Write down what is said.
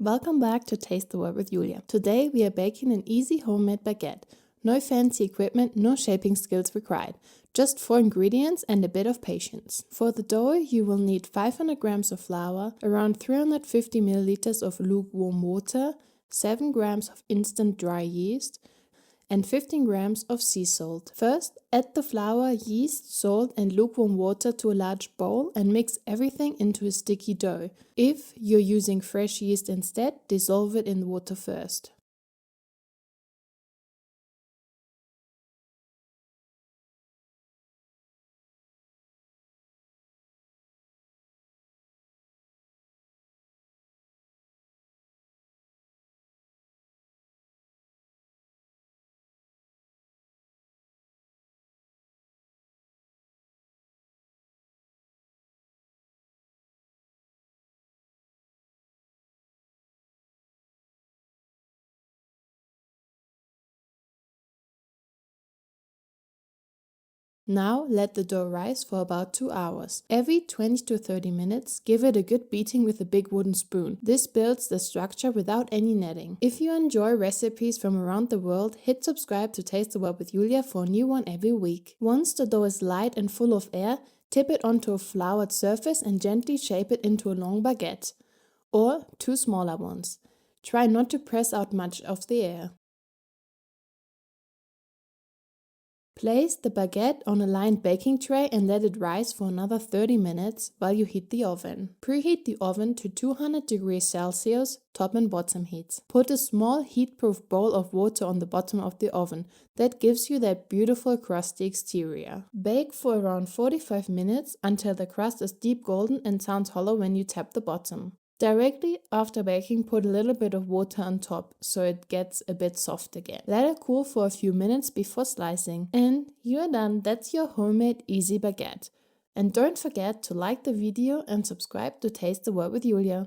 Welcome back to Taste the Word with Julia. Today we are baking an easy homemade baguette. No fancy equipment, no shaping skills required. Just 4 ingredients and a bit of patience. For the dough you will need 500 grams of flour, around 350 milliliters of lukewarm water, 7 grams of instant dry yeast, and 15 grams of sea salt. First, add the flour, yeast, salt and lukewarm water to a large bowl and mix everything into a sticky dough. If you're using fresh yeast instead, dissolve it in the water first. Now let the dough rise for about 2 hours. Every 20 to 30 minutes, give it a good beating with a big wooden spoon. This builds the structure without any kneading. If you enjoy recipes from around the world, hit subscribe to Taste the Word with Julia for a new one every week. Once the dough is light and full of air, tip it onto a floured surface and gently shape it into a long baguette, or 2 smaller ones. Try not to press out much of the air. Place the baguette on a lined baking tray and let it rise for another 30 minutes while you heat the oven. Preheat the oven to 200 degrees Celsius, top and bottom heats. Put a small heat-proof bowl of water on the bottom of the oven. That gives you that beautiful crusty exterior. Bake for around 45 minutes until the crust is deep golden and sounds hollow when you tap the bottom. Directly after baking, put a little bit of water on top so it gets a bit soft again. Let it cool for a few minutes before slicing. And you're done. That's your homemade easy baguette. And don't forget to like the video and subscribe to Taste the Word with Julia.